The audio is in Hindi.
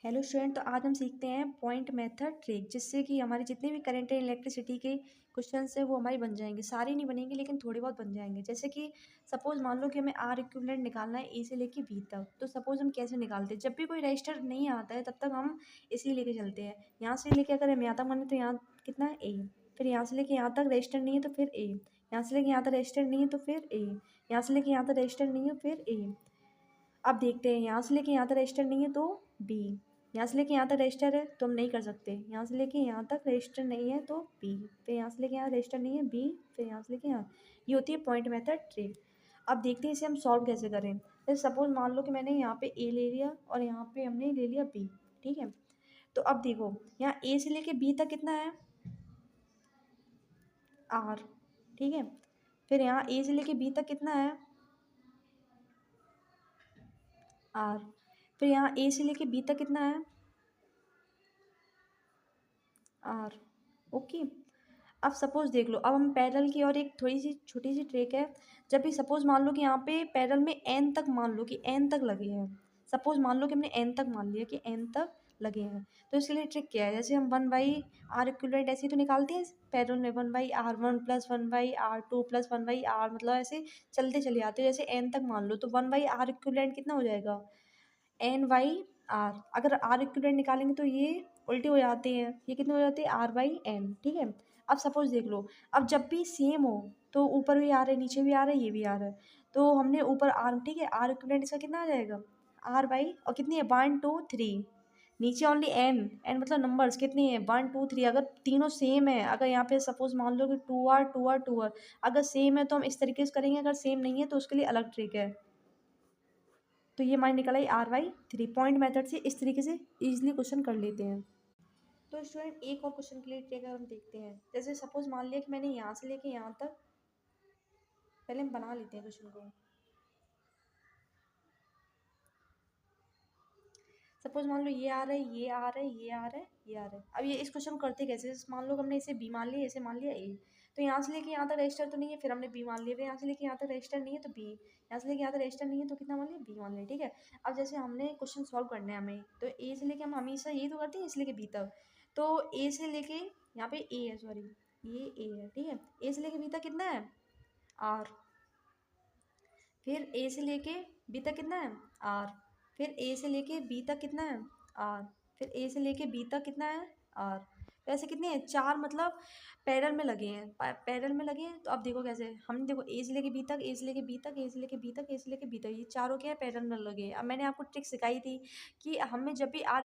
हेलो स्टूडेंट, तो आज हम सीखते हैं पॉइंट मेथड ट्रिक, जिससे कि हमारे जितने भी करंट एंड इलेक्ट्रिसिटी के क्वेश्चंस है वो हमारे बन जाएंगे। सारे नहीं बनेंगे लेकिन थोड़े बहुत बन जाएंगे। जैसे कि सपोज मान लो कि हमें आर इक्विवेलेंट निकालना है ए से लेके बी तक। तो सपोज हम कैसे निकालते हैं, जब भी कोई रजिस्टर नहीं आता है तब तक हम इसी लेके चलते हैं। यहाँ से लेके अगर हम यहाँ तक माने तो यहाँ कितना है ए, फिर यहाँ से लेके यहाँ तक रजिस्टर नहीं है तो फिर ए, यहाँ से लेके यहाँ तक रजिस्टर नहीं है तो फिर ए, यहाँ से लेके यहाँ तक रजिस्टर नहीं है फिर ए। अब देखते हैं, यहाँ से लेके यहाँ तक रजिस्टर नहीं है तो बी, यहाँ से लेके यहाँ तक रजिस्टर है तो हम नहीं कर सकते, यहाँ से लेके यहाँ तक रजिस्टर नहीं है तो बी, फिर यहाँ से लेके यहाँ रजिस्टर नहीं है बी, फिर यहाँ से लेके यहाँ। ये होती है पॉइंट मेथड ट्रिक। अब देखते हैं इसे हम सॉल्व कैसे करें। जैसे सपोज मान लो कि मैंने यहाँ पे ए ले लिया और यहाँ पे हमने ले लिया बी, ठीक है। तो अब देखो, यहाँ ए से लेके बी तक कितना है, आर, ठीक है। फिर यहाँ ए से लेके बी तक कितना है, आर। फिर यहाँ ए से लेके बी तक कितना है, आर। ओके। अब सपोज देख लो, अब हम पैरेलल की और एक थोड़ी सी छोटी सी ट्रिक है। जब भी सपोज मान लो कि यहाँ पे पैरेलल में एन तक, मान लो कि एन तक लगे हैं। सपोज मान लो कि हमने एन तक मान लिया कि एन तक लगे हैं, तो इसके लिए ट्रिक क्या है, जैसे हम वन बाई आर इक्विवेलेंट ऐसे ही तो निकालते हैं पैरेलल में, one by R one plus one by R two plus one by R, मतलब ऐसे चलते चले आते हैं। जैसे एन तक मान लो तो वन बाई आर इक्विवेलेंट कितना हो जाएगा, एन वाई आर। अगर आर इक्विवेलेंट निकालेंगे तो ये उल्टे हो जाते हैं, ये कितने हो जाते हैं, आर बाई एन, ठीक है। अब सपोज देख लो, अब जब भी सेम हो तो ऊपर भी आ रहा है नीचे भी आ रहा है ये भी आ रहा है, तो हमने ऊपर आर, ठीक है, आर इक्विवेलेंट इसका कितना आ जाएगा, आर बाई, और कितनी है, वन टू थ्री, नीचे ओनली एन, एन मतलब नंबर्स कितनी है, वन टू थ्री। अगर तीनों सेम है, अगर यहाँ पे सपोज मान लो कि two R two R two R, अगर सेम है तो हम इस तरीके से करेंगे, अगर सेम नहीं है तो उसके लिए अलग ट्रिक है। तो ये हमारी निकल आई R Y three. Point method से इस तरीके से इजीली क्वेश्चन कर लेते हैं। तो स्टूडेंट एक और क्वेश्चन के लिए ट्रिक हम देखते हैं। जैसे सपोज मान लिया कि मैंने यहाँ से लेके यहाँ तक, पहले हम बना लेते हैं क्वेश्चन को। सपोज मान लो ये आ रहा है, ये आ रहा है, ये आ रहा है, ये आ रहा है। अब ये इस क्वेश्चन को करते कैसे, जैसे मान लो कि हमने इसे बी मान लिया, इसे मान लिया ए। तो यहाँ से लेके यहाँ तक रजिस्टर तो नहीं है, फिर हमने बी मान लिया, फिर यहाँ से लेके यहाँ तक रजिस्टर नहीं है तो बी, यहाँ से लेके यहाँ तक रजिस्टर नहीं है तो कितना मान लिया, बी मान लिया, ठीक है। अब जैसे हमने क्वेश्चन सॉल्व करना है हमें, तो ए से लेके हम हमेशा यही तो करते हैं, इस लेके बी तक। तो ए से लेके यहाँ पे ए है, सॉरी ये ए है, ठीक है। ए से लेके बी तक कितना है, आर। फिर ए से लेके बी तक कितना है, आर। फिर ए से लेके बी तक कितना है, आर। फिर ए से लेके बी तक कितना है, आर। तो ऐसे कितने हैं, चार, मतलब पैरेलल में लगे हैं, पैरेलल में लगे हैं। तो अब देखो कैसे, हम देखो ए से लेके बी तक, ए से लेके बी तक, ए से लेके बी तक, ए से लेके बी तक, ये चारों क्या है, पैरेलल में लगे हैं। अब मैंने आपको ट्रिक सिखाई थी कि हमें जब भी आर